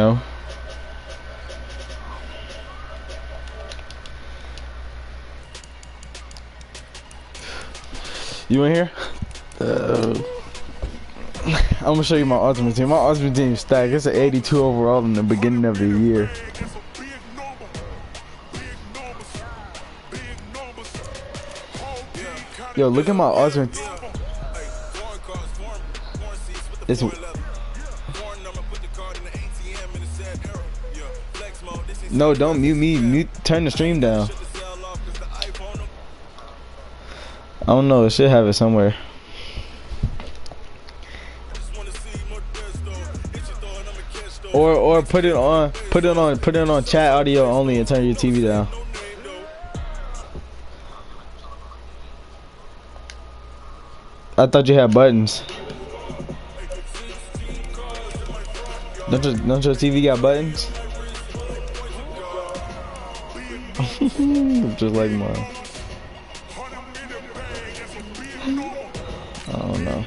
No. You in here? I'm gonna show you my ultimate team. My ultimate team is stacked. It's an 82 overall in the beginning of the year. Yo, look at my ultimate. It's no, don't mute me. Mute. Turn the stream down. I don't know. It should have it somewhere. Or put it on chat audio only and turn your TV down. I thought you had buttons. Don't your TV got buttons? Just like mine. I don't know.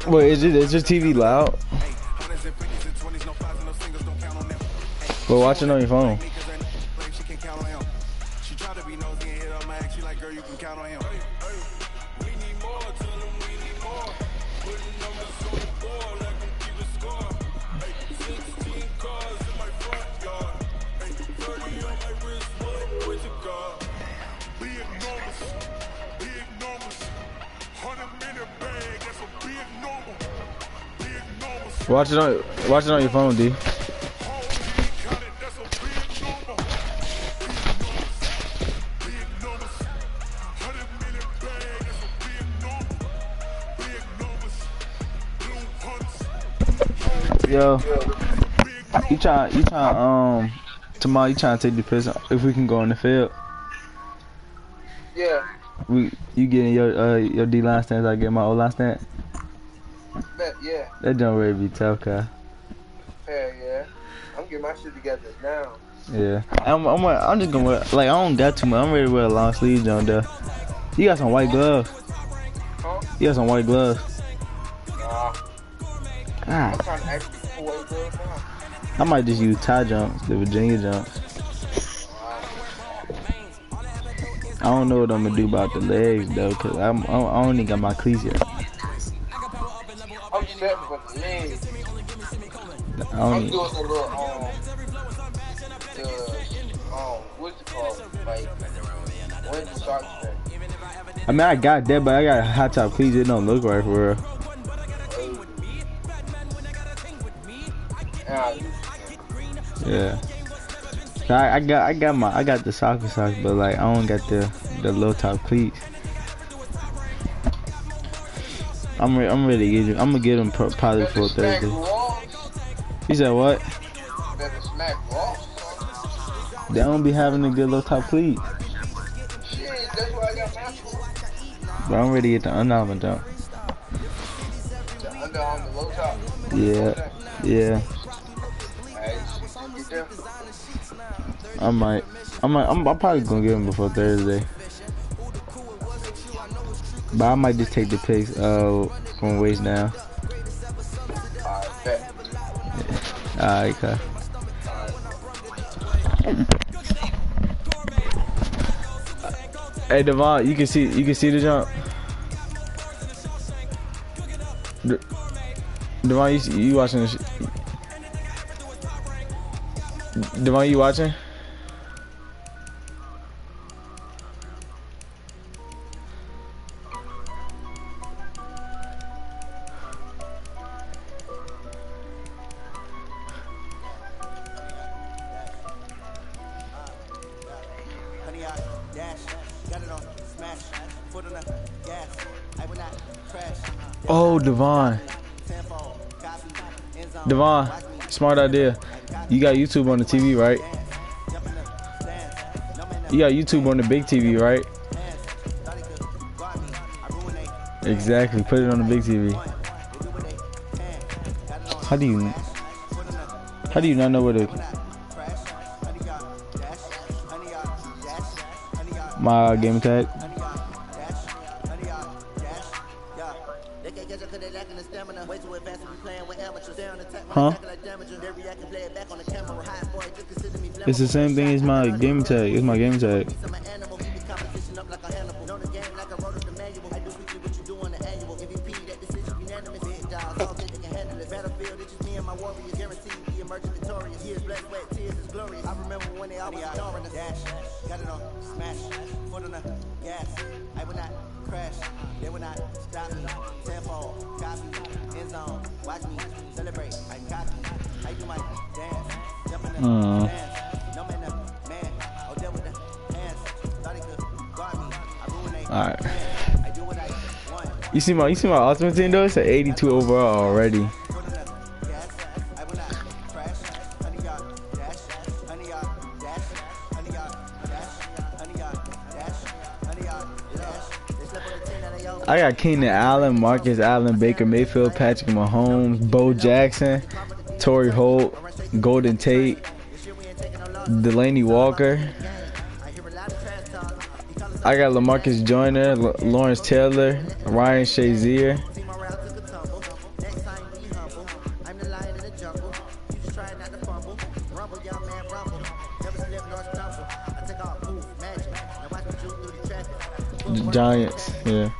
Wait, is your TV loud? Well, watch it on your phone. Watch it on your phone, D. Yo, you trying tomorrow you trying to take the piss if we can go on the field? Yeah. You getting your D line stance, I get my O line stance? Yeah. That don't really be tough, cuz. Hell yeah. I'm getting my shit together now. Yeah. I'm just gonna wear, like, I don't got too much. I'm ready to wear a long sleeve on there. You got some white gloves? Huh? You got some white gloves? Nah. I'm trying to actually pull white gloves now. I might just use tie jumps, the Virginia jumps. I don't know what I'm gonna do about the legs though, cause I don't even got my cleats yet. I'm set for the legs. I'm doing a little what's it called? Like winter socks thing. I mean, I got that, but I got high top cleats. It don't look right for real. Yeah. I got the soccer socks, but like I don't got the low top cleats. I'm ready to get you. I'm gonna get them probably for Thursday. You said what? They don't be having a good low top cleat. Shit, that's why I got mine for. But I'm ready to get the Under Armour jump. The Under Armour low top? Yeah. Yeah. I'm probably gonna get them before Thursday. But I might just take the pics from waist down. Alright, okay. Hey Devon, you can see the jump. Devon, you watching this? Devon, you watching? Oh, Devon, smart idea. You got YouTube on the TV, right? You got YouTube on the big TV, right? Exactly. Put it on the big TV. How do you not know where to my game tag? Huh? It's the same thing as my game tag. It's my game tag. Alright. You see my ultimate team though? It's an 82 overall already. I got Keenan Allen, Marcus Allen, Baker Mayfield, Patrick Mahomes, Bo Jackson, Torrey Holt, Golden Tate, Delaney Walker. I got LaMarcus Joyner, Lawrence Taylor, Ryan Shazier. The Giants, yeah.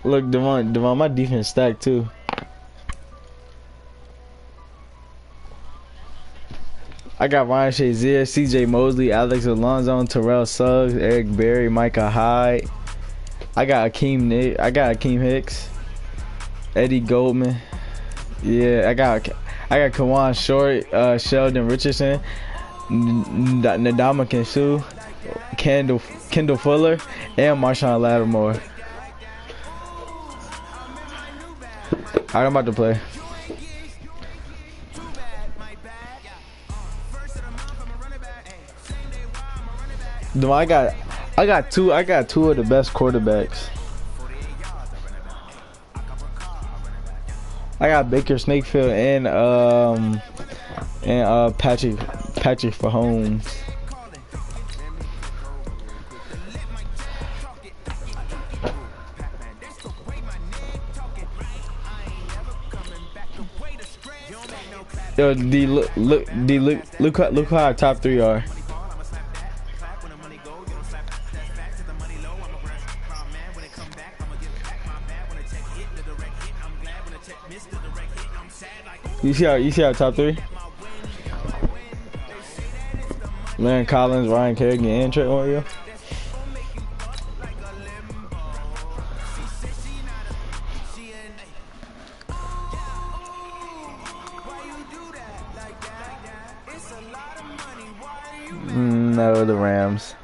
Look, Devon, my defense stacked too. I got Ryan Shazier, CJ Mosley, Alex Alonso, Terrell Suggs, Eric Berry, Micah Hyde. I got Akeem Hicks, Eddie Goldman. Yeah, I got Kawan Short, Sheldon Richardson, Ndamukong Suh, Kendall Fuller, and Marshawn Lattimore. Alright, I'm about to play. I got two of the best quarterbacks. I got Baker Snakefield and Patrick Mahomes. Yo, look how our top three are. You see our top three? Landon Collins, Ryan Kerrigan, and Trent Warrior. No, the Rams.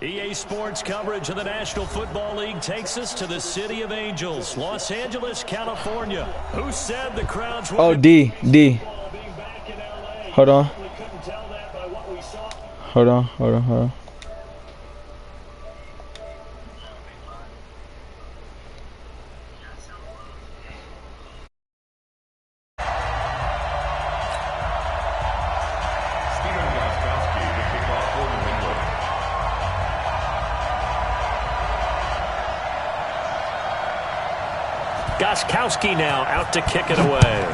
EA Sports coverage of the National Football League takes us to the city of Angels, Los Angeles, California. Who said the crowds were... Oh, D. Hold on. Hold on. Gostkowski now out to kick it away.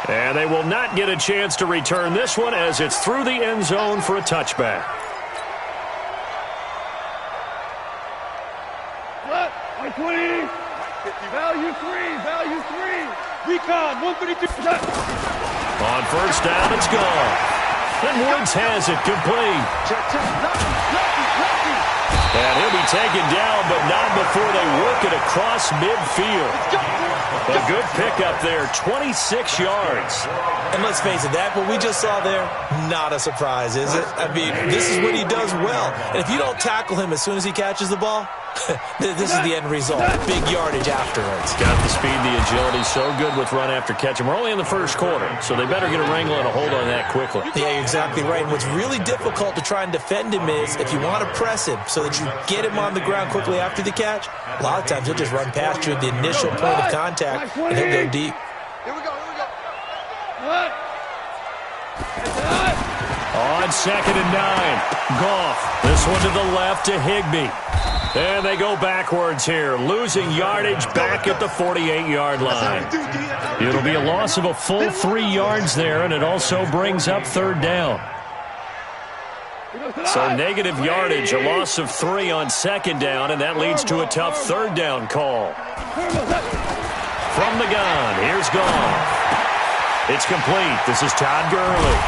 And they will not get a chance to return this one as it's through the end zone for a touchback. Flag 20. Value 3. Value 3. Recon 132. On first down, it's gone. And Woods has it complete. And he'll be taken down, but not before they work it across midfield. A good pickup there, 26 yards. And let's face it, that what we just saw there, not a surprise, is it? I mean, this is what he does well. And if you don't tackle him as soon as he catches the ball, this is the end result. Big yardage afterwards. Got the speed, the agility, so good with run after catch. And we're only in the first quarter, so they better get a wrangle and a hold on that quickly. Yeah, you're exactly right. And what's really difficult to try and defend him is if you want to press him so that you get him on the ground quickly after the catch, a lot of times he'll just run past you at the initial point of contact, and he'll go deep. Here we go. On 2nd and 9, Goff. This one to the left to Higbee. And they go backwards here, losing yardage back at the 48-yard line. It'll be a loss of a full 3 yards there, and it also brings up 3rd down. So negative yardage, a loss of 3 on 2nd down, and that leads to a tough 3rd down call. From the gun, here's Goff. It's complete. This is Todd Gurley.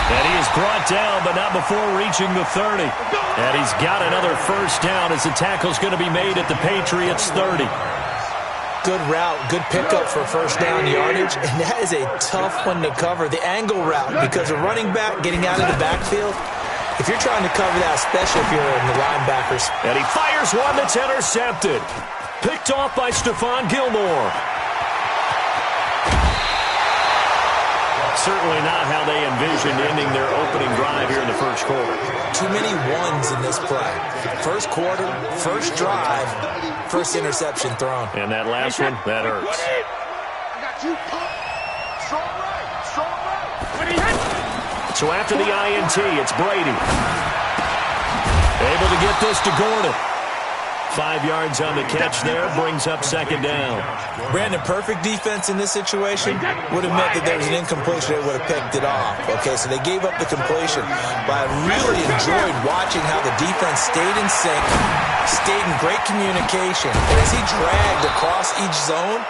And he is brought down, but not before reaching the 30. And he's got another first down as the tackle's going to be made at the Patriots' 30. Good route, good pickup for first down yardage, and that is a tough one to cover, the angle route, because a running back getting out of the backfield, if you're trying to cover that, especially if you're in the linebackers. And he fires one that's intercepted. Picked off by Stephon Gilmore. Certainly not how they envisioned ending their opening drive here in the first quarter. Too many ones in this play. First quarter, first drive, first interception thrown. And that last one, that hurts. I got you. Strong right. So after the INT, it's Brady. Able to get this to Gordon. 5 yards on the catch there, brings up 2nd down. Brandon, perfect defense in this situation would have meant that there was an incompletion. They would have picked it off. Okay, so they gave up the completion. But I really enjoyed watching how the defense stayed in sync, stayed in great communication. And as he dragged across each zone,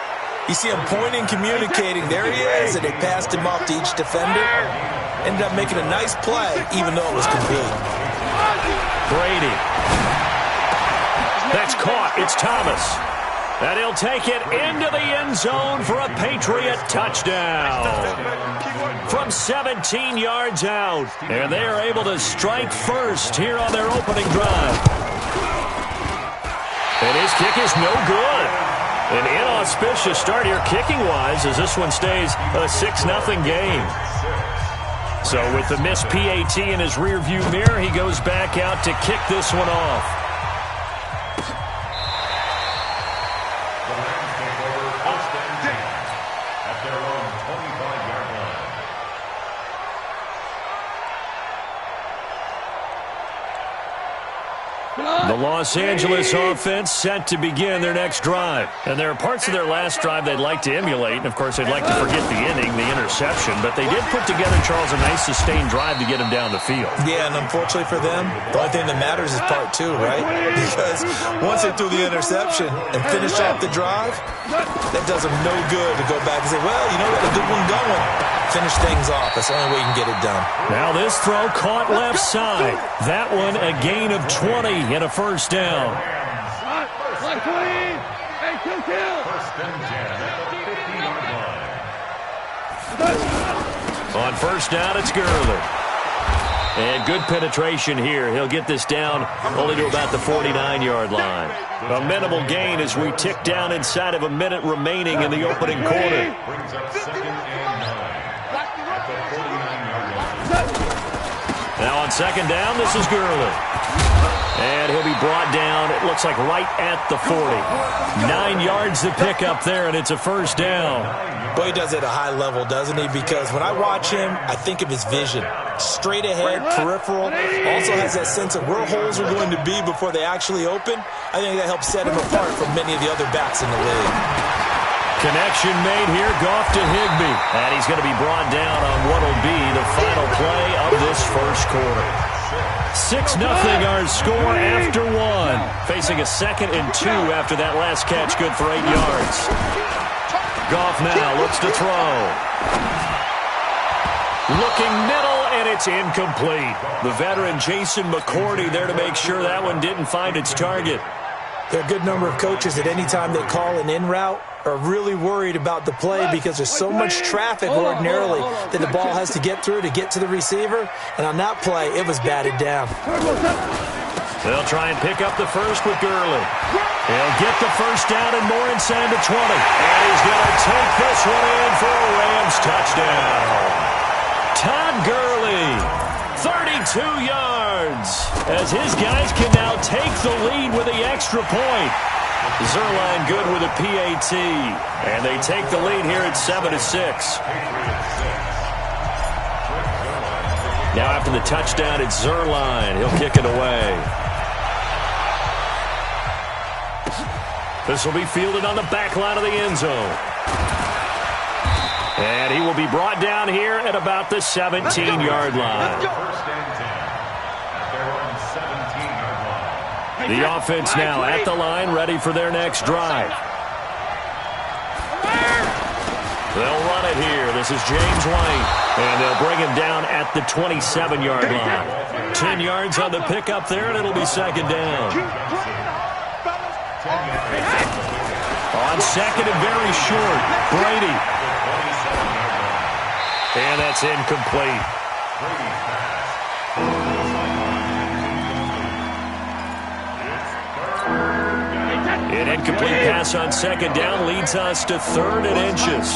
you see him pointing, communicating. There he is, and they passed him off to each defender. Ended up making a nice play, even though it was complete. Brady. That's caught. It's Thomas. And he'll take it into the end zone for a Patriot touchdown. From 17 yards out. And they are able to strike first here on their opening drive. And his kick is no good. An inauspicious start here kicking-wise as this one stays a 6-0 game. So with the missed PAT in his rearview mirror, he goes back out to kick this one off. The Los Angeles offense set to begin their next drive. And there are parts of their last drive they'd like to emulate. And, of course, they'd like to forget the inning, the interception. But they did put together, Charles, a nice sustained drive to get him down the field. Yeah, and unfortunately for them, the only thing that matters is part 2, right? Because once they threw the interception and finished off the drive, that does them no good to go back and say, well, you know, we got a good one going. Finish things off. That's the only way you can get it done. Now this throw caught left side. That one a gain of 20 and a first down. On first down, it's Gurley. And good penetration here. He'll get this down only to about the 49-yard line. A minimal gain as we tick down inside of a minute remaining in the opening quarter. Now on 2nd down, this is Gurley. And he'll be brought down, it looks like right at the 40. 9 yards to pick up there, and it's a first down. Boy, he does it at a high level, doesn't he? Because when I watch him, I think of his vision. Straight ahead, peripheral. Also has that sense of where holes are going to be before they actually open. I think that helps set him apart from many of the other backs in the league. Connection made here, Goff to Higbee. And he's going to be brought down on what will be the final play of this first quarter. 6-0 our score after 1. Facing a 2nd and 2 after that last catch, good for 8 yards. Goff now looks to throw. Looking middle, and it's incomplete. The veteran Jason McCourty there to make sure that one didn't find its target. There are a good number of coaches that any time they call an in route are really worried about the play because there's so much traffic ordinarily that the ball has to get through to get to the receiver. And on that play, it was batted down. They'll try and pick up the first with Gurley. He'll get the first down and more and send him to 20. And he's going to take this one in for a Rams touchdown. Todd Gurley, 32 yards, as his guys can now take the lead with the extra point. Zerline good with a PAT, and they take the lead here at 7-6. Now after the touchdown, it's Zerline. He'll kick it away. This will be fielded on the back line of the end zone. And he will be brought down here at about the 17-yard line. The offense now at the line, ready for their next drive. They'll run it here. This is James White. And they'll bring him down at the 27-yard line. 10 yards on the pickup there, and it'll be 2nd down. On 2nd and very short, Brady. And that's incomplete. An incomplete pass on 2nd down leads us to 3rd and inches.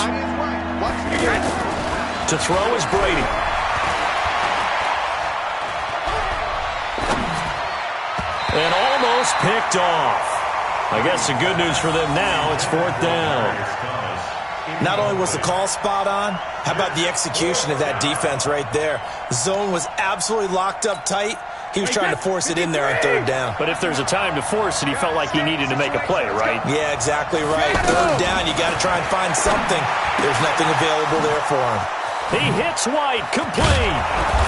To throw is Brady. And almost picked off. I guess the good news for them now, it's 4th down. Not only was the call spot on, how about the execution of that defense right there? The zone was absolutely locked up tight. He was trying to force it in there on 3rd down. But if there's a time to force it, he felt like he needed to make a play, right? Yeah, exactly right. 3rd down, you got to try and find something. There's nothing available there for him. He hits White, complete.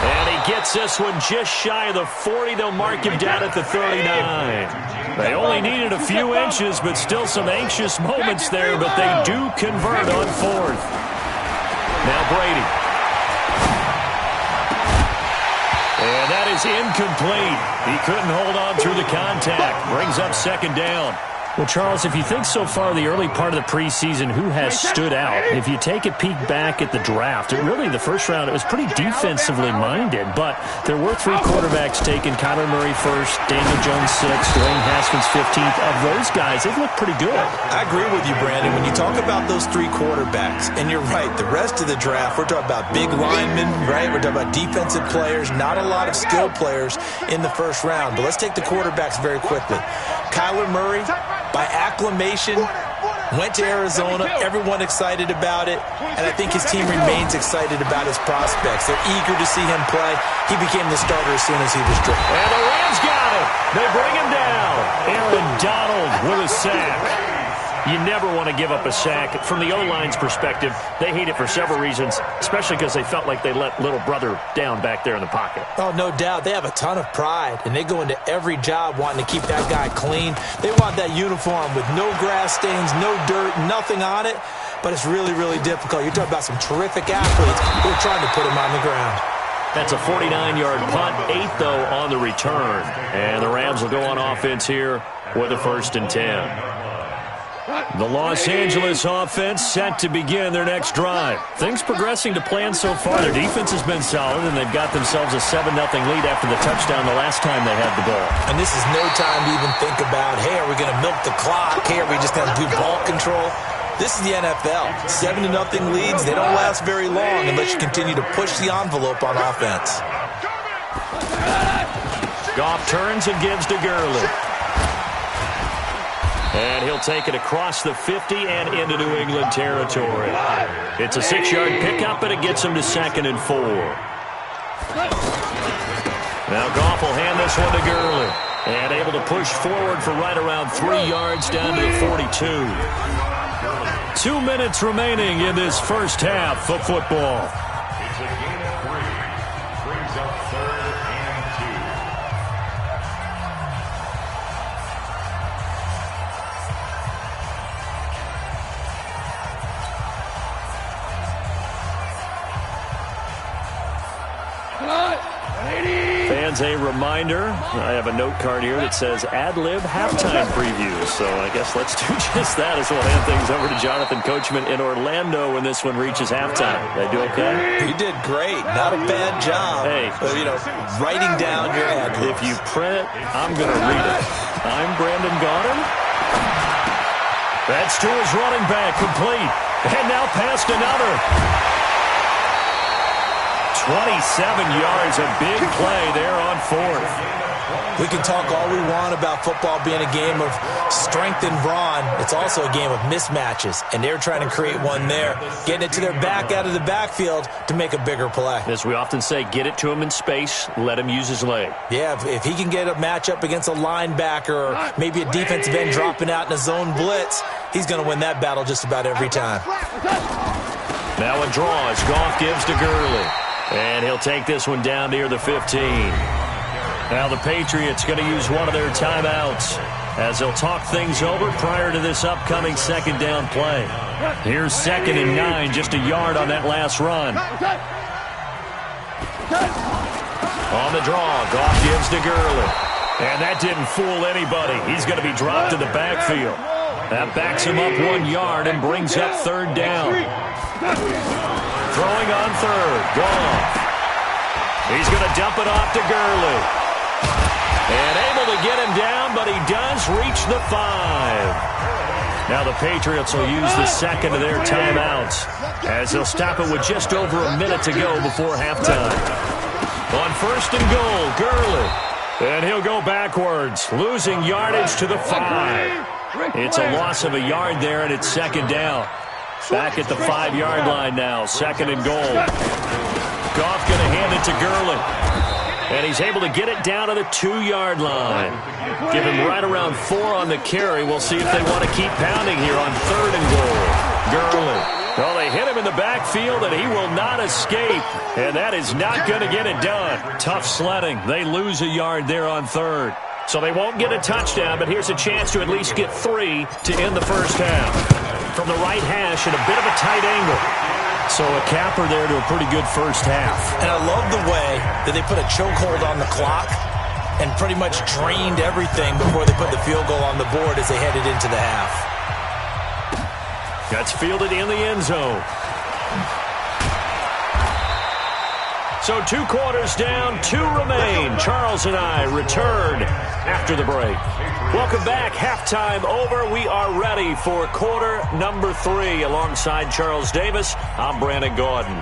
And he gets this one just shy of the 40. They'll mark him down at the 39. They only needed a few inches, but still some anxious moments there, but they do convert on 4th. Now Brady. And that is incomplete. He couldn't hold on through the contact. Brings up 2nd down. Well, Charles, if you think so far the early part of the preseason, who has stood out? If you take a peek back at the draft, really the first round, it was pretty defensively minded, but there were 3 quarterbacks taken. Kyler Murray first, Daniel Jones 6th, Dwayne Haskins 15th. Of those guys, they've looked pretty good. I agree with you, Brandon. When you talk about those 3 quarterbacks, and you're right, the rest of the draft, we're talking about big linemen, right? We're talking about defensive players, not a lot of skill players in the first round. But let's take the quarterbacks very quickly. Kyler Murray, by acclamation, went to Arizona. Everyone excited about it. And I think his team remains excited about his prospects. They're eager to see him play. He became the starter as soon as he was drafted. And the Rams got it. They bring him down. Aaron Donald with a sack. You never want to give up a sack. From the O-line's perspective, they hate it for several reasons, especially because they felt like they let little brother down back there in the pocket. Oh, no doubt. They have a ton of pride, and they go into every job wanting to keep that guy clean. They want that uniform with no grass stains, no dirt, nothing on it, but it's really, really difficult. You're talking about some terrific athletes who are trying to put him on the ground. That's a 49-yard punt, 8, though, on the return. And the Rams will go on offense here with a 1st and 10. The Los Angeles offense set to begin their next drive. Things progressing to plan so far. Their defense has been solid, and they've got themselves a 7-0 lead after the touchdown the last time they had the ball. And this is no time to even think about, hey, are we going to milk the clock? Hey, are we just going to do ball control? This is the NFL. 7-0 leads, they don't last very long unless you continue to push the envelope on offense. Goff turns and gives to Gurley. And he'll take it across the 50 and into New England territory. It's a 6-yard pickup, and it gets him to 2nd and 4. Now Goff will hand this one to Gurley. And able to push forward for right around 3 yards down to the 42. 2 minutes remaining in this first half of football. It's a gain of 3. Brings up 3rd and 2. fans, a reminder. I have a note card here that says ad-lib halftime preview. So I guess let's do just that as we'll hand things over to Jonathan Coachman in Orlando when this one reaches halftime. Did I do okay? You did great. Not a bad job. Hey. Writing down your ad-libs. If you print it, I'm going to read it. I'm Brandon Gaudin. That's to his running back, complete. And now past another. 27 yards, a big play there on fourth. We can talk all we want about football being a game of strength and brawn. It's also a game of mismatches, and they're trying to create one there, getting it to their back out of the backfield to make a bigger play. As we often say, get it to him in space, let him use his leg. Yeah, if he can get a matchup against a linebacker or maybe a defensive end dropping out in a zone blitz, he's going to win that battle just about every time. Now a draw as Goff gives to Gurley. And he'll take this one down near the 15. Now the Patriots going to use one of their timeouts as they'll talk things over prior to this upcoming second down play. Here's 2nd and 9, just a yard on that last run. On the draw, Goff gives to Gurley. And that didn't fool anybody. He's going to be dropped to the backfield. That backs him up 1 yard and brings up 3rd down. Throwing on 3rd, Goff. He's going to dump it off to Gurley. And able to get him down, but he does reach the 5. Now the Patriots will use the 2nd of their timeouts as they'll stop it with just over a minute to go before halftime. On 1st and goal, Gurley. And he'll go backwards, losing yardage to the 5. It's a loss of a yard there, and it's 2nd down. Back at the 5-yard line now, 2nd and goal. Goff going to hand it to Gurley. And he's able to get it down to the 2-yard line. Give him right around 4 on the carry. We'll see if they want to keep pounding here on 3rd and goal. Gurley. Well, they hit him in the backfield, and he will not escape. And that is not going to get it done. Tough sledding. They lose a yard there on 3rd. So they won't get a touchdown, but here's a chance to at least get 3 to end the first half. From the right hash at a bit of a tight angle. So a capper there to a pretty good first half. And I love the way that they put a chokehold on the clock and pretty much drained everything before they put the field goal on the board as they headed into the half. That's fielded in the end zone. So 2 quarters down, 2 remain. Charles and I return after the break. Welcome back. Halftime over. We are ready for quarter number 3. Alongside Charles Davis, I'm Brandon Gaudin.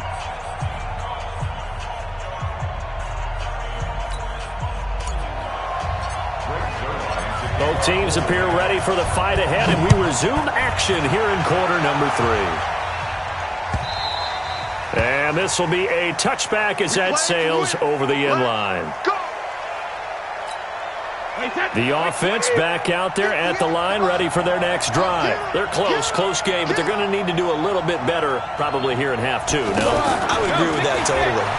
Both teams appear ready for the fight ahead, and we resume action here in quarter number 3. And this will be a touchback as that sails over the end line. The offense back out there at the line, ready for their next drive. They're close game, but they're going to need to do a little bit better probably here in half 2, no? I would agree with that totally.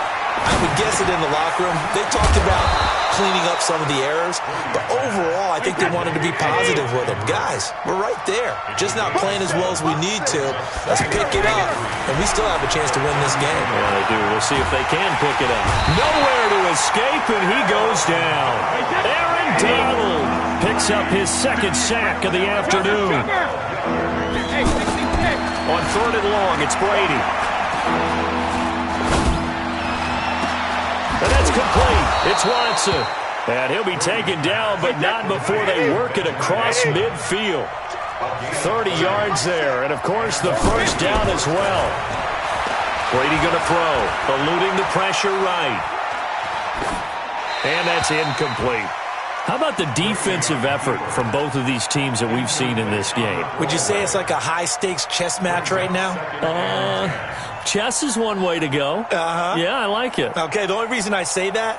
I would guess it in the locker room. They talked about cleaning up some of the errors, but overall, I think they wanted to be positive with them. Guys, we're right there. Just not playing as well as we need to. Let's pick it up, and we still have a chance to win this game. Yeah, they do. We'll see if they can pick it up. Nowhere to escape, and he goes down. Aaron Donald picks up his 2nd sack of the afternoon. On 3rd and long, it's Brady. And that's complete. It's Watson. And he'll be taken down, but not before they work it across midfield. 30 yards there. And, of course, the first down as well. Brady going to throw. Eluding the pressure right. And that's incomplete. How about the defensive effort from both of these teams that we've seen in this game? Would you say it's like a high-stakes chess match right now? Chess is one way to go. Yeah, I like it. Okay, the only reason I say that,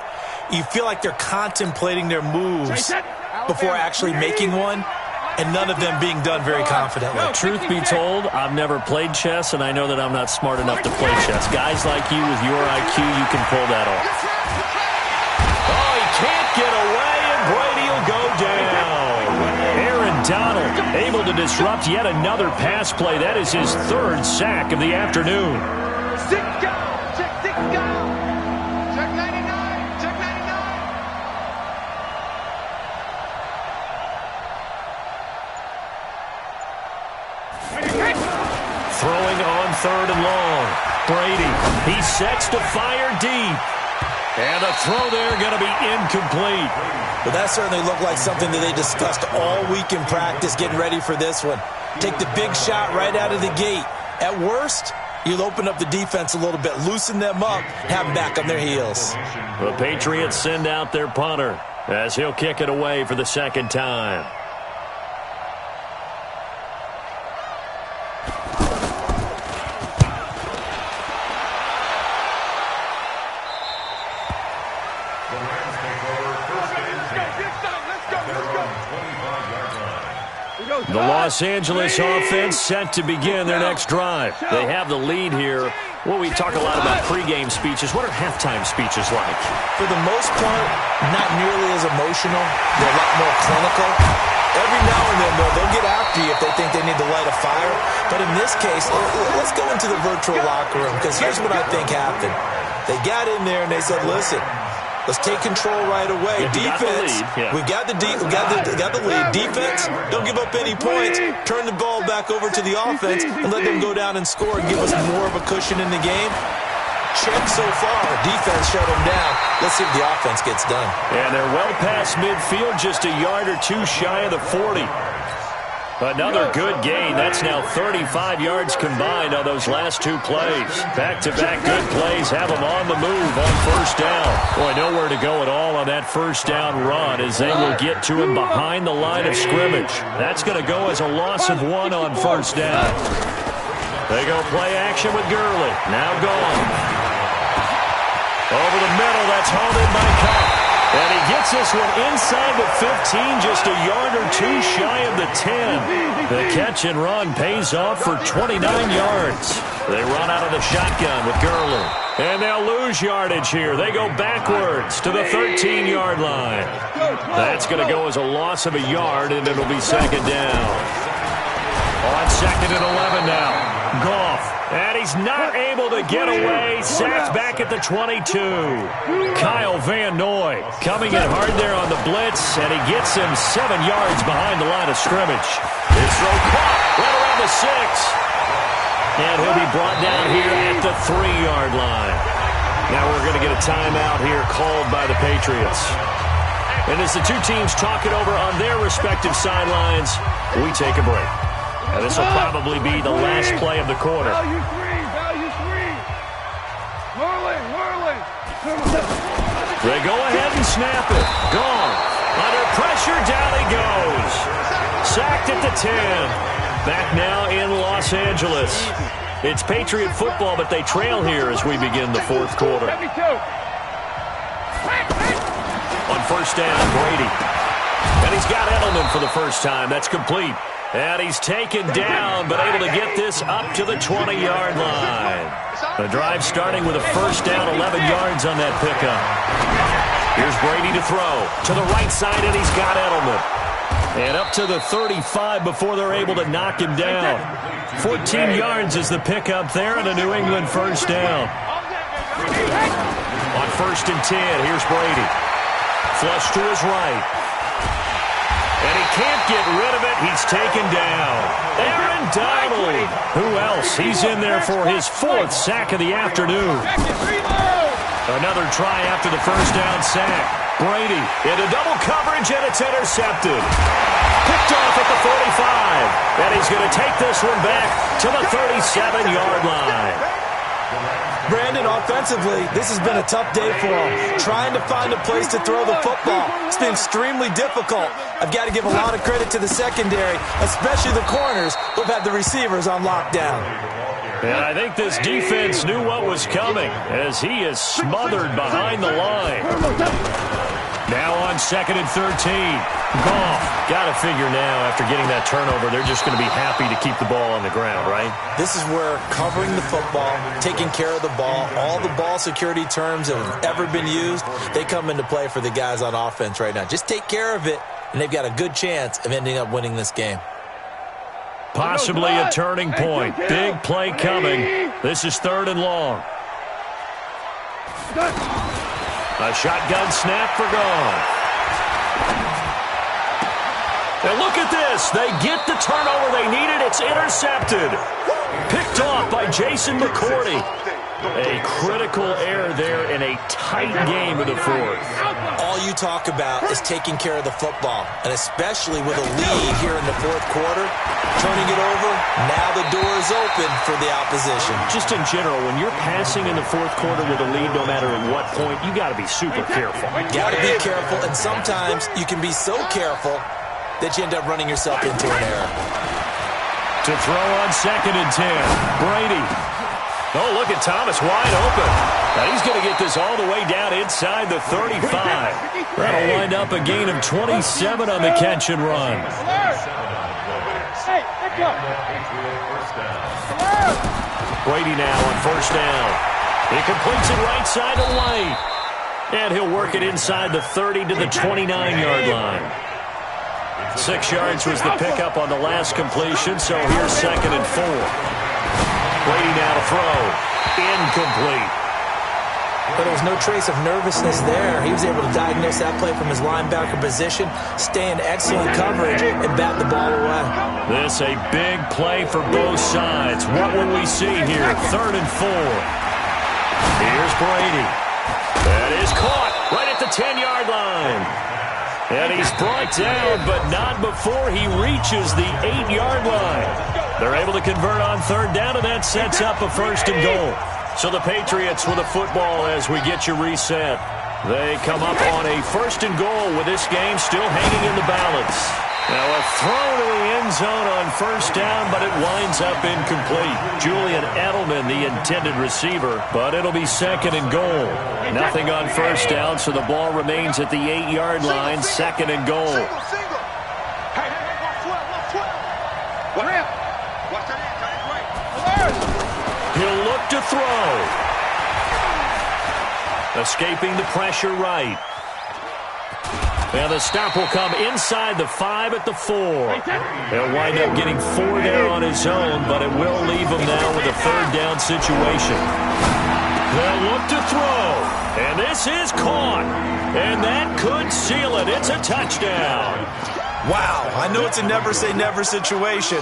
you feel like they're contemplating their moves before actually making one, and none of them being done very confidently. Truth be told, I've never played chess, and I know that I'm not smart enough to play chess. Guys like you with your IQ, you can pull that off. Oh, he can't get away, and Brady will go down. Aaron Donald able to disrupt yet another pass play. That is his 3rd sack of the afternoon. Check 99. Throwing on 3rd and long. Brady, he sets to fire deep. And the throw there going to be incomplete. Well, that certainly looked like something that they discussed all week in practice, getting ready for this one. Take the big shot right out of the gate. At worst, you'll open up the defense a little bit, loosen them up, have them back on their heels. The Patriots send out their punter as he'll kick it away for the 2nd time. The Los Angeles offense set to begin their next drive. They have the lead here. Well, we talk a lot about pregame speeches. What are halftime speeches like? For the most part, not nearly as emotional. They're a lot more clinical. Every now and then, though, they'll get after you if they think they need to light a fire. But in this case, let's go into the virtual locker room, because here's what I think happened. They got in there and they said, listen, let's take control right away. Defense, we've got the lead. Defense, don't give up any points. Turn the ball back over to the offense and let them go down and score and give us more of a cushion in the game. Check so far. Defense shut them down. Let's see if the offense gets done. And they're well past midfield, just a yard or two shy of the 40. Another good gain. That's now 35 yards combined on those last 2 plays. Back-to-back good plays have them on the move on 1st down. Boy, nowhere to go at all on that 1st down run as they will get to him behind the line of scrimmage. That's going to go as a loss of 1 on 1st down. They go play action with Gurley. Now gone. Over the middle, that's hauled in by Cobb. And he gets this one inside the 15, just a yard or 2 shy of the 10. The catch and run pays off for 29 yards. They run out of the shotgun with Gurley. And they'll lose yardage here. They go backwards to the 13-yard line. That's going to go as a loss of a yard, and it'll be 2nd down. On 2nd and 11 now. Goff, and he's not able to get away. Sacked back at the 22. Kyle Van Noy coming in hard there on the blitz, and he gets him 7 yards behind the line of scrimmage. His throw caught right around the 6. And he'll be brought down here at the 3-yard line. Now we're going to get a timeout here called by the Patriots. And as the two teams talk it over on their respective sidelines, we take a break. Now this will probably be the last play of the quarter. Value 3. Whirling. They go ahead and snap it. Gone. Under pressure, down he goes. Sacked at the 10. Back now in Los Angeles. It's Patriot football, but they trail here as we begin the 4th quarter. On 1st down, Brady. And he's got Edelman for the first time. That's complete. And he's taken down, but able to get this up to the 20-yard line. The drive starting with a 1st down, 11 yards on that pickup. Here's Brady to throw. To the right side, and he's got Edelman. And up to the 35 before they're able to knock him down. 14 yards is the pickup there, and a New England 1st down. On 1st and 10, here's Brady. Flush to his right. And he can't get rid of it. He's taken down. Aaron Donald. Who else? He's in there for his 4th sack of the afternoon. Another try after the 1st down sack. Brady into double coverage, and it's intercepted. Picked off at the 45. And he's going to take this one back to the 37-yard line. Brandon, offensively, this has been a tough day for him. Trying to find a place to throw the football. It's been extremely difficult. I've got to give a lot of credit to the secondary, especially the corners who've had the receivers on lockdown. And I think this defense knew what was coming as he is smothered behind the line. Now on 2nd and 13. Goff. Got to figure now, after getting that turnover, they're just going to be happy to keep the ball on the ground, right? This is where covering the football, taking care of the ball, all the ball security terms that have ever been used, they come into play for the guys on offense right now. Just take care of it, and they've got a good chance of ending up winning this game. Possibly a turning point. Big play coming. This is 3rd and long. A shotgun snap for Goff. And look at this. They get the turnover they needed. It's intercepted. Picked off by Jason McCourty. A critical error there in a tight game of the fourth. All you talk about is taking care of the football, and especially with a lead here in the fourth quarter, turning it over, now the door is open for the opposition. Just in general, when you're passing in the fourth quarter with a lead, no matter at what point, you got to be super careful. Got to be careful, and sometimes you can be so careful that you end up running yourself into an error. To throw on 2nd and 10, Brady. Oh, look at Thomas wide open. Now he's going to get this all the way down inside the 35. That'll wind up a gain of 27 on the catch and run. Brady now on 1st down. He completes it right side to White. And he'll work it inside the 30 to the 29-yard line. 6 yards was the pickup on the last completion, so here's 2nd and 4. Brady now to throw. Incomplete. But there was no trace of nervousness there. He was able to diagnose that play from his linebacker position, stay in excellent coverage, and bat the ball away. This a big play for both sides. What will we see here? 3rd and 4. Here's Brady. That is caught right at the 10-yard line. And he's brought down, but not before he reaches the 8-yard line. They're able to convert on 3rd down, and that sets up a 1st and goal. So the Patriots with a football as we get you reset. They come up on a 1st and goal with this game still hanging in the balance. Now a throw to the end zone on 1st down, but it winds up incomplete. Julian Edelman, the intended receiver, but it'll be 2nd and goal. Nothing on 1st down, so the ball remains at the 8-yard line, 2nd and goal. He'll look to throw. Escaping the pressure right. Now the stop will come inside the 5 at the 4. He'll wind up getting 4 there on his own, but it will leave him now with a 3rd down situation. They'll look to throw. And this is caught. And that could seal it. It's a touchdown. Wow, I know it's a never-say-never situation,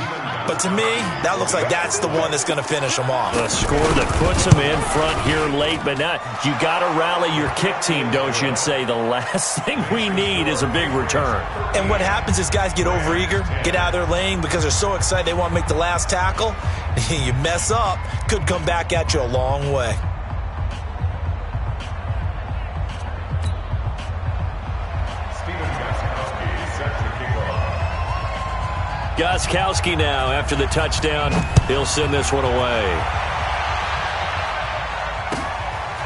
but to me, that looks like that's the one that's going to finish them off. A score that puts them in front here late, but not. You got to rally your kick team, don't you, and say the last thing we need is a big return. And what happens is guys get overeager, get out of their lane because they're so excited they want to make the last tackle. You mess up, could come back at you a long way. Gostkowski now, after the touchdown, he'll send this one away.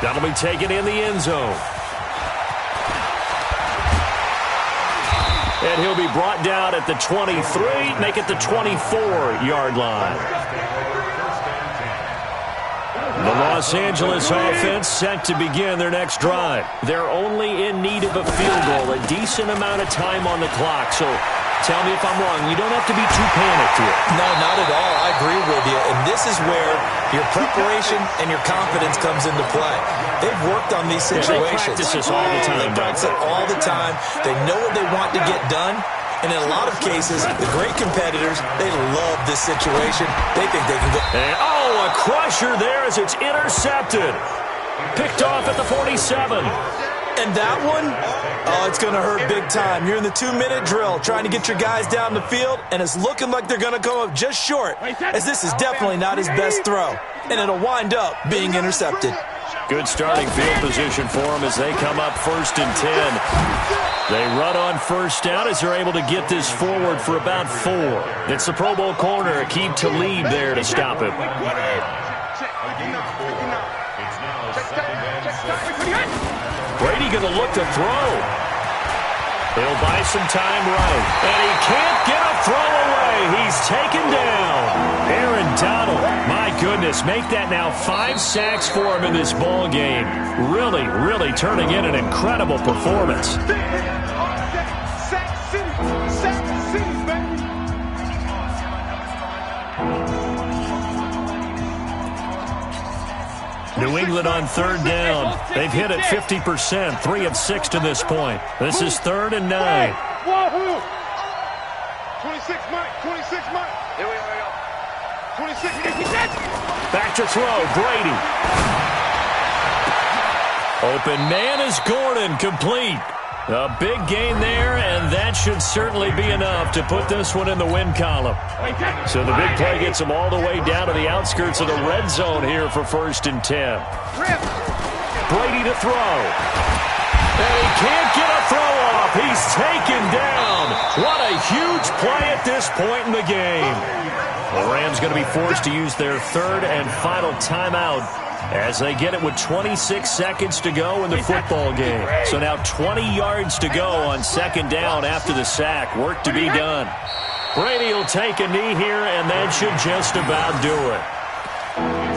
That'll be taken in the end zone. And he'll be brought down at the 23, make it the 24-yard line. The Los Angeles offense set to begin their next drive. They're only in need of a field goal, a decent amount of time on the clock, so tell me if I'm wrong. You don't have to be too panicked here. No, not at all. I agree with you. And this is where your preparation and your confidence comes into play. They've worked on these situations. They practice this all the time. They practice it all the time. They know what they want to get done. And in a lot of cases, the great competitors, they love this situation. They think they can go. And, oh, a crusher there as it's intercepted. Picked off at the 47. And that one, oh, it's going to hurt big time. You're in the 2-minute drill trying to get your guys down the field, and it's looking like they're going to go up just short, as this is definitely not his best throw. And it'll wind up being intercepted. Good starting field position for them as they come up 1st and 10. They run on 1st down as they're able to get this forward for about 4. It's the Pro Bowl corner, Aqib Talib there to stop it. Brady going to look to throw. He'll buy some time right. And he can't get a throw away. He's taken down. Aaron Donald, my goodness, make that now 5 sacks for him in this ball game. Really, really turning in an incredible performance. New England on 3rd down. They've hit it 50%, 3 of 6 to this point. This is 3rd and 9. 26, Mike. 26, Mike. Here we go. 26. Back to throw, Brady. Open man is Gordon, complete. A big gain there, and that should certainly be enough to put this one in the win column. So the big play gets him all the way down to the outskirts of the red zone here for 1st and 10. Brady to throw. And he can't get a throw off. He's taken down. What a huge play at this point in the game. The Rams going to be forced to use their 3rd and final timeout as they get it with 26 seconds to go in the football game. So now 20 yards to go on 2nd down after the sack. Work to be done. Brady will take a knee here, and that should just about do it.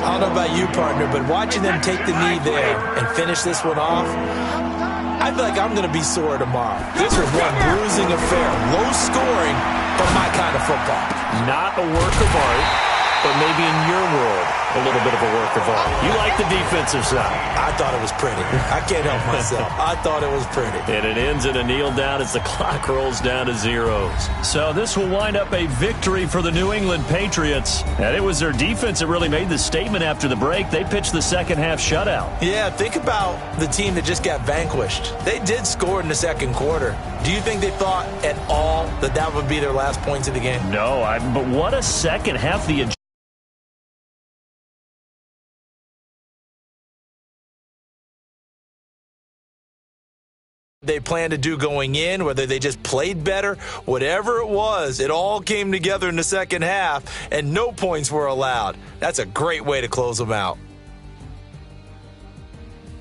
I don't know about you, partner, but watching them take the knee there and finish this one off, I feel like I'm going to be sore tomorrow. This was one bruising affair. Low scoring, but my kind of football. Not a work of art, but maybe in your world, a little bit of a work of art. You like the defensive side. I thought it was pretty. I can't help myself. I thought it was pretty. And it ends in a kneel down as the clock rolls down to zeros. So this will wind up a victory for the New England Patriots. And it was their defense that really made the statement after the break. They pitched the second half shutout. Yeah, think about the team that just got vanquished. They did score in the 2nd quarter. Do you think they thought at all that that would be their last points of the game? No, but what a second half. They planned to do going in, whether they just played better, whatever it was, it all came together in the 2nd half, and no points were allowed. That's a great way to close them out.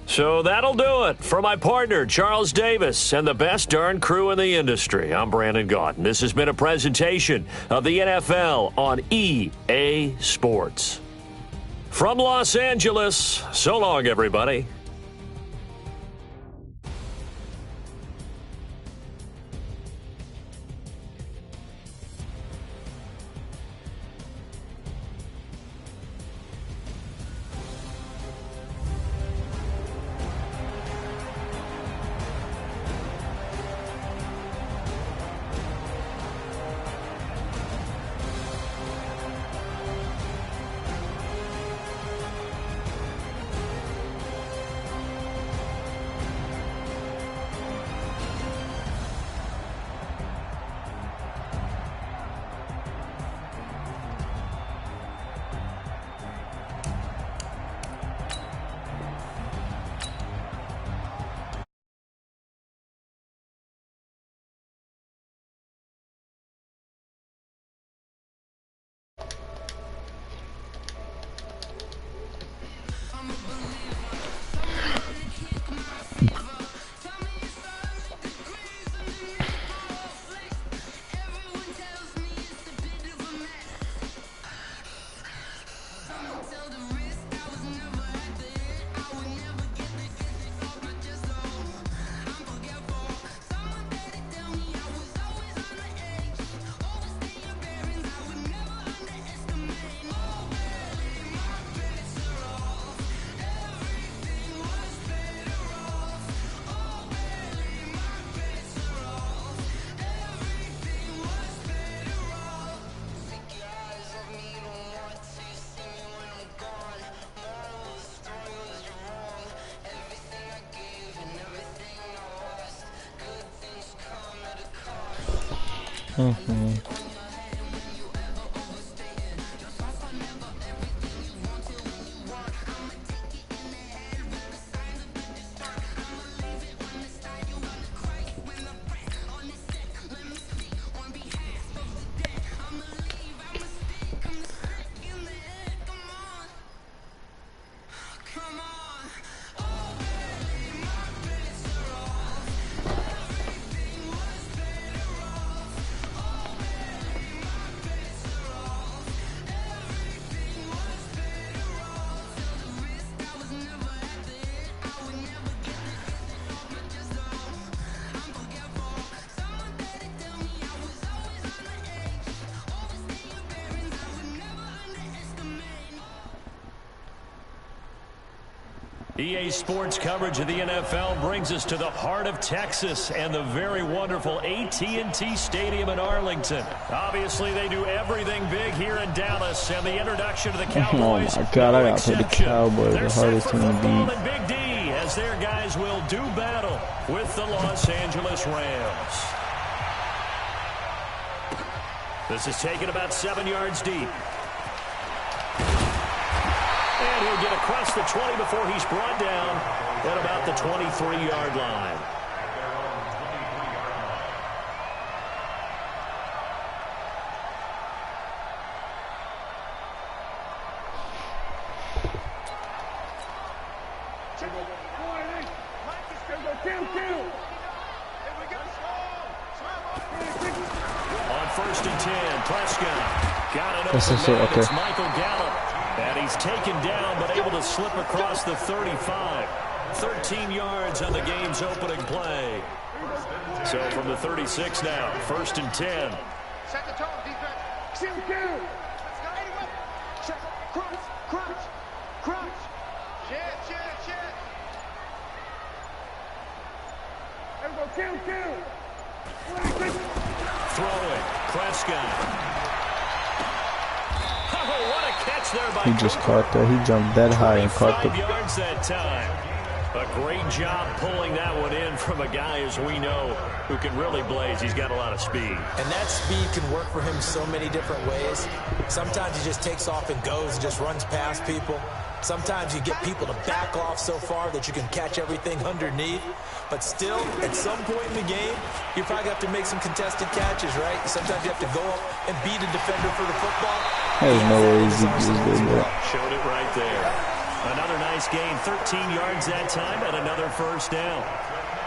So that'll do it. For my partner, Charles Davis, and the best darn crew in the industry, I'm Brandon Gaudin. This has been a presentation of the NFL on EA Sports. From Los Angeles, so long, everybody. EA Sports coverage of the NFL brings us to the heart of Texas and the very wonderful AT&T Stadium in Arlington. Obviously, they do everything big here in Dallas, and the introduction to the Cowboys. Oh my God, I gotta play the Cowboys, the hardest team to beat. And Big D, as their guys will do battle with the Los Angeles Rams. This is taken about 7 yards deep. And he'll get across the 20 before he's brought down at about the 23-yard line. On 1st and 10, Prescott got it over. It's Michael Gallup. And he's taken down, but able to slip across the 35. 13 yards on the game's opening play. So from the 36 now, 1st and 10. Set the tone, defense. 2-2. Check. Crunch. Shit. There we go, 2-2. Throwing, Prescott. He just caught that. He jumped that high and caught the... 5 yards that time. A great job pulling that one in from a guy, as we know, who can really blaze. He's got a lot of speed. And that speed can work for him so many different ways. Sometimes he just takes off and goes and just runs past people. Sometimes you get people to back off so far that you can catch everything underneath. But still, at some point in the game, you probably have to make some contested catches, right? Sometimes you have to go up and beat a defender for the football. There's no way he's good there. Showed it right there. Another nice gain, 13 yards that time, and another 1st down.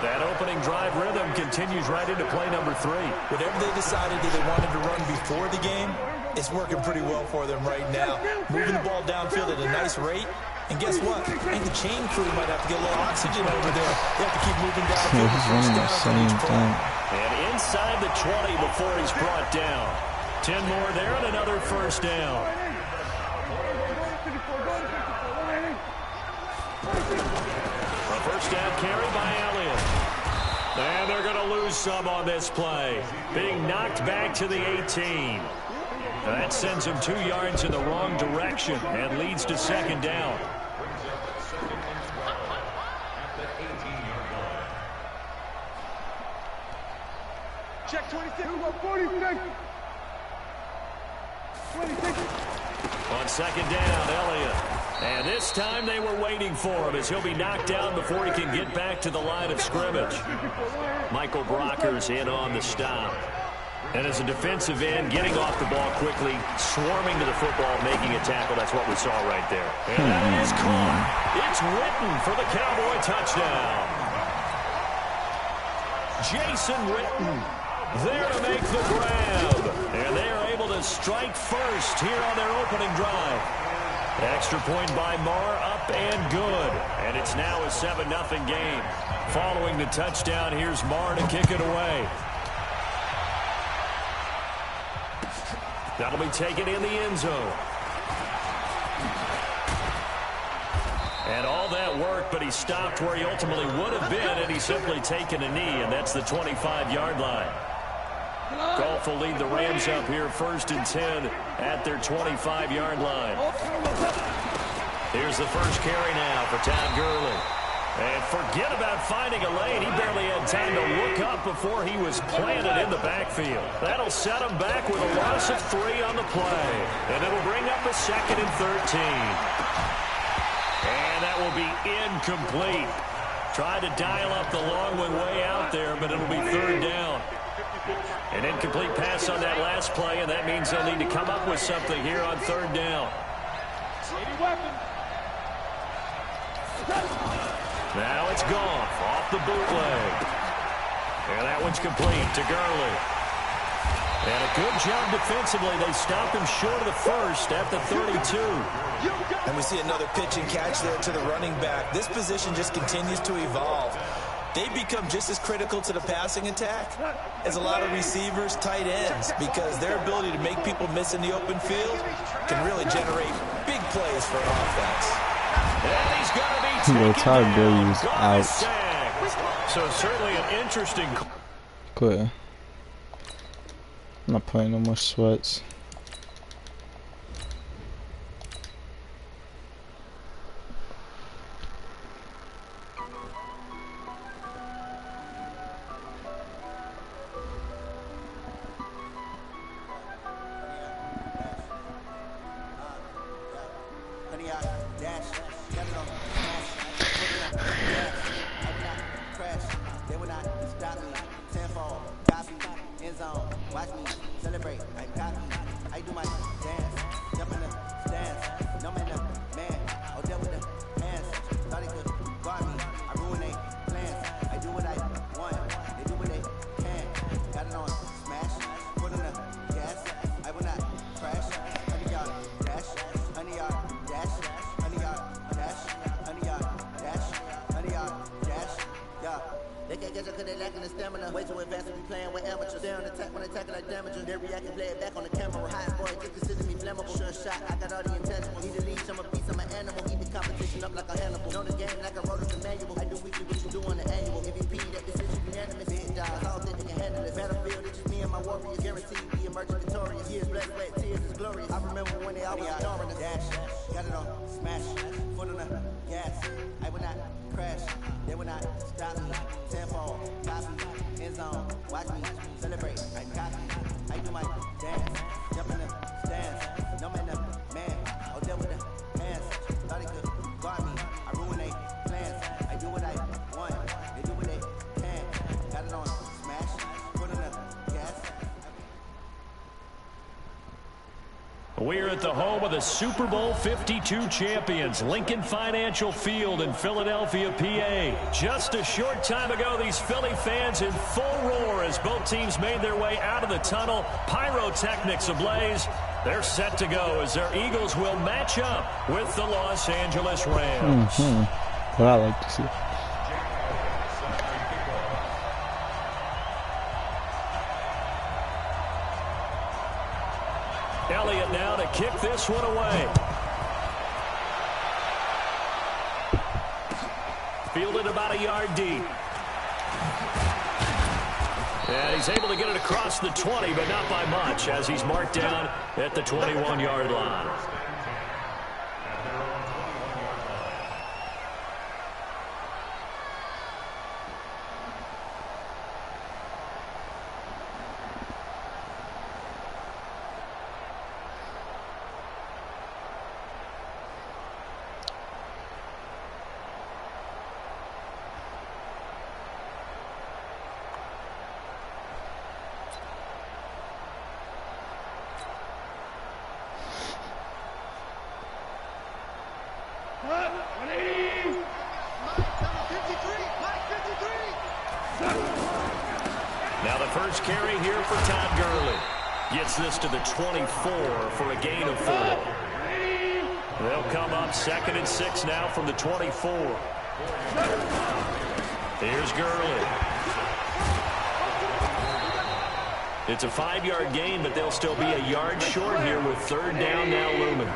That opening drive rhythm continues right into play number 3. Whatever they decided that they wanted to run before the game, it's working pretty well for them right now. Moving the ball downfield at a nice rate. And guess what? I think the chain crew might have to get a little oxygen over there. They have to keep moving downfield. He's running the same thing. And inside the 20 before he's brought down. 10 more there and another 1st down. A 1st down carry by Elliott. And they're going to lose some on this play. Being knocked back to the 18. That sends him 2 yards in the wrong direction and leads to 2nd down. Check 26. 46. 26. On 2nd down, Elliott. And this time they were waiting for him as he'll be knocked down before he can get back to the line of scrimmage. Michael Brocker's in on the stop. And as a defensive end, getting off the ball quickly, swarming to the football, making a tackle. That's what we saw right there. And that is caught. It's Witten for the Cowboy touchdown. Jason Witten there to make the grab. And they are able to strike first here on their opening drive. Extra point by Marr, up and good. And it's now a 7-0 game. Following the touchdown, here's Marr to kick it away. That'll be taken in the end zone. And all that work, but he stopped where he ultimately would have been, and he's simply taken a knee, and that's the 25-yard line. Goff will lead the Rams up here 1st and 10 at their 25-yard line. Here's the first carry now for Todd Gurley. And forget about finding a lane. He barely had time to look up before he was planted in the backfield. That'll set him back with a loss of 3 on the play. And it'll bring up a 2nd and 13. And that will be incomplete. Tried to dial up the long one way out there, but it'll be 3rd down. An incomplete pass on that last play, and that means they'll need to come up with something here on 3rd down. Now it's Goff off the bootleg. And that one's complete to Gurley. And a good job defensively. They stopped him short of the 1st at the 32. And we see another pitch and catch there to the running back. This position just continues to evolve. They become just as critical to the passing attack as a lot of receivers, tight ends, because their ability to make people miss in the open field can really generate big plays for an offense. And he's going to be taken down. Out. So certainly an interesting. Quit. I'm not playing no more sweats. We're at the home of the Super Bowl 52 champions, Lincoln Financial Field in Philadelphia, PA. Just a short time ago, these Philly fans in full roar as both teams made their way out of the tunnel. Pyrotechnics ablaze. They're set to go as their Eagles will match up with the Los Angeles Rams. What I like to see. Elliott now to kick this one away. Fielded about a yard deep. And he's able to get it across the 20, but not by much, as he's marked down at the 21-yard line. Now the first carry here for Todd Gurley. Gets this to the 24 for a gain of 4. They'll come up 2nd and 6 now from the 24. Here's Gurley. It's a 5-yard gain, but they'll still be a yard short here with 3rd down now looming.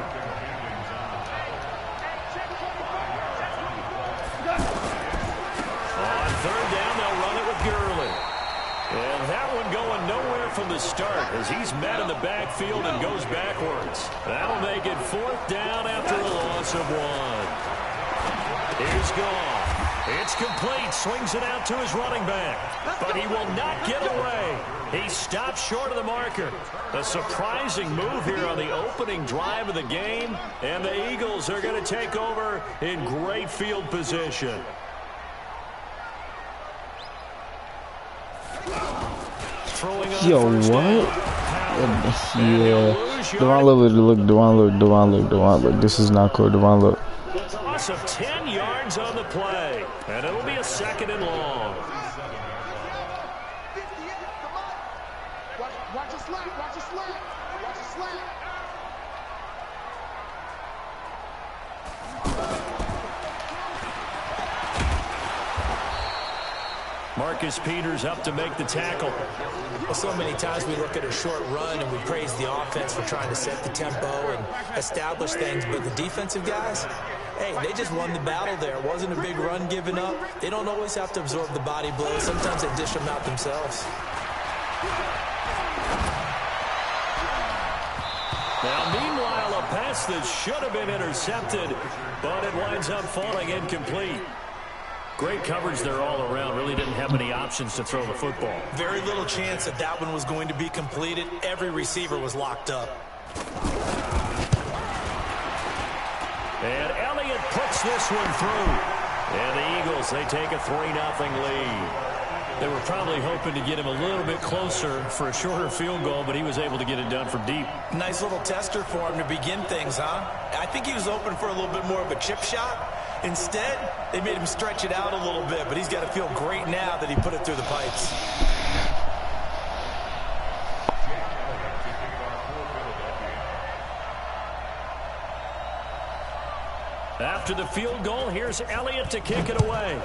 On 3rd down, they'll run it with Gurley. And that one going nowhere from the start as he's met in the backfield and goes backwards. That'll make it 4th down after a loss of 1. Here's Goff. It's complete. Swings it out to his running back. But he will not get away. He stops short of the marker. A surprising move here on the opening drive of the game. And the Eagles are going to take over in great field position. Yo, what? Yeah. Devon look. This is not cool. Devon look. Loss of 10 yards on the play. And it'll be a 2nd and long. Watch a slap. Watch a slap. Watch a slap. Marcus Peters up to make the tackle. So many times we look at a short run and we praise the offense for trying to set the tempo and establish things, but the defensive guys, Hey, they just won the battle there. It wasn't a big run given up. They don't always have to absorb the body blows. Sometimes they dish them out themselves. Now, meanwhile, a pass that should have been intercepted, but it winds up falling incomplete. Great coverage there all around. Really didn't have any options to throw the football. Very little chance that that one was going to be completed. Every receiver was locked up. And Elliott puts this one through. And the Eagles, they take a 3-0 lead. They were probably hoping to get him a little bit closer for a shorter field goal, but he was able to get it done from deep. Nice little tester for him to begin things, huh? I think he was open for a little bit more of a chip shot. Instead, they made him stretch it out a little bit, but he's got to feel great now that he put it through the pipes. After the field goal, here's Elliott to kick it away.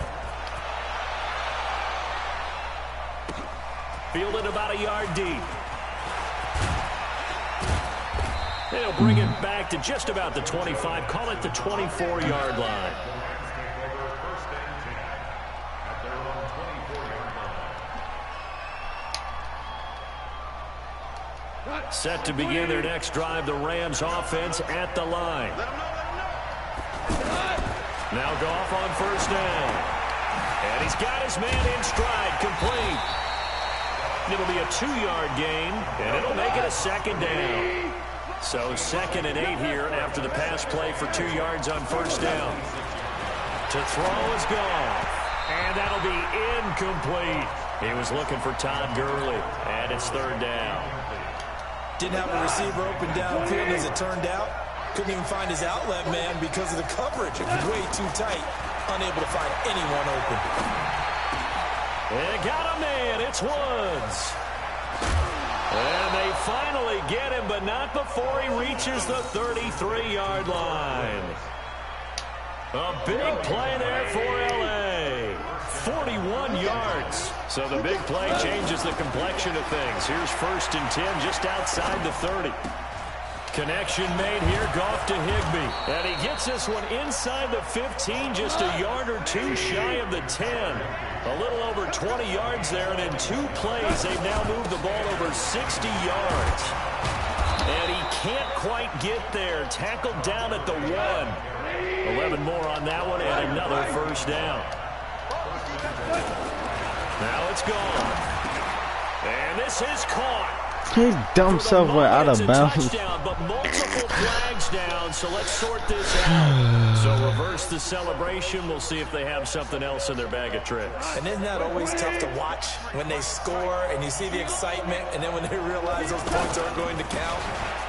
Fielded about a yard deep. They'll bring it back to just about the 25. Call it the 24-yard line. Set to begin their next drive, the Rams offense at the line. Now Goff on first down. And he's got his man in stride, complete. It'll be a 2-yard gain, and it'll make it a second down. So 2nd and 8 here after the pass play for 2 yards on first down. To throw is Goff. And that'll be incomplete. He was looking for Todd Gurley, and it's 3rd down. Didn't have a receiver open downfield as it turned out. Couldn't even find his outlet man because of the coverage. It was way too tight. Unable to find anyone open. They got a man. It's Woods. And they finally get him, but not before he reaches the 33-yard line. A big play there for L.A. 41 yards. So the big play changes the complexion of things. Here's 1st and 10 just outside the 30. Connection made here, Goff to Higbee. And he gets this one inside the 15, just a yard or two shy of the 10. A little over 20 yards there, and in 2 plays, they've now moved the ball over 60 yards. And he can't quite get there. Tackled down at the 1. 11 more on that one, and another first down. Now it's gone. And this is caught. He dumped himself out of bounds. But multiple flags down, so let's sort this out. So reverse the celebration. We'll see if they have something else in their bag of tricks. And isn't that always tough to watch when they score and you see the excitement, and then when they realize those points aren't going to count?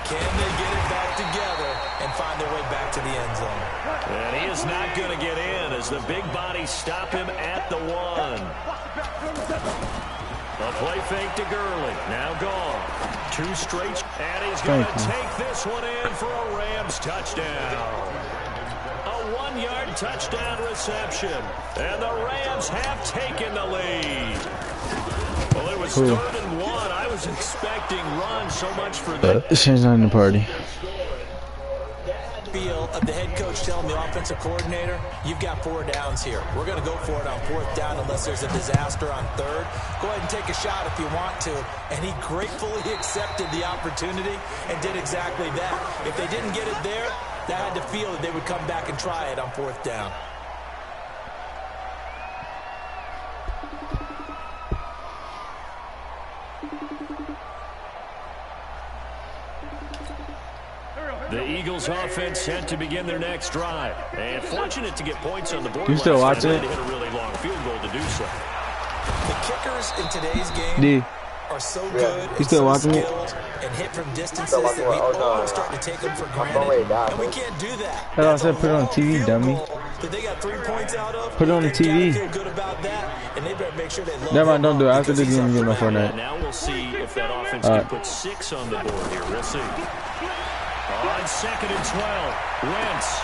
Can they get it back together and find their way back to the end zone? And he is not going to get in as the big bodies stop him at the 1. A play fake to Gurley. Now gone. 2 straight. And he's going to take this one in for a Rams touchdown. A 1-yard touchdown reception. And the Rams have taken the lead. Well, it was 3rd and 1. I was expecting run so much for that. She's not in the party. Feel of the head coach telling the offensive coordinator, you've got 4 downs here. We're going to go for it on 4th down unless there's a disaster on 3rd. Go ahead and take a shot if you want to. And he gratefully accepted the opportunity and did exactly that. If they didn't get it there, they had to feel that they would come back and try it on 4th down. The Eagles offense set to begin their next drive. And fortunate to get points on the board. You still watching it? They hit a really long field goal to do so. The kickers in today's game are so good. You still watching it? And hit from distances that we almost start to take them for granted. And we can't do that. That's I said put it on TV, dummy. That they got 3 points out of. Put it on the TV. Feel good about that, and they better make sure they love Never mind, don't do it. After the game, get my phone out. Now we'll see if that offense can put 6 on the board here. We'll see. On 2nd and 12, Wentz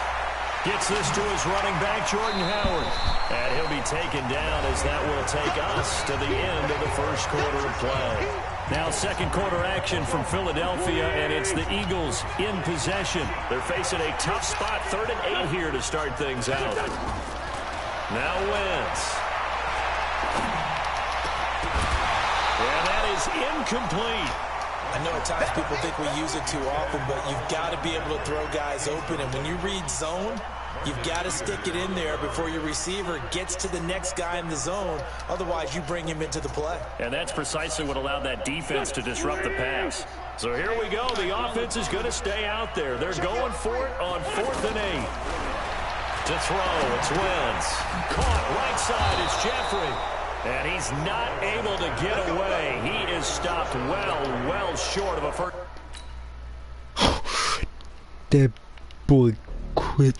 gets this to his running back, Jordan Howard. And he'll be taken down as that will take us to the end of the 1st quarter of play. Now second quarter action from Philadelphia, and it's the Eagles in possession. They're facing a tough spot, 3rd and 8 here to start things out. Now Wentz. And that is incomplete. I know at times people think we use it too often, but you've got to be able to throw guys open. And when you read zone, you've got to stick it in there before your receiver gets to the next guy in the zone. Otherwise, you bring him into the play. And that's precisely what allowed that defense to disrupt the pass. So here we go. The offense is going to stay out there. They're going for it on 4th and 8. To throw, it's Wentz. Caught right side, it's Jeffrey. And he's not able to get away. He is stopped well short of a first. That boy quit.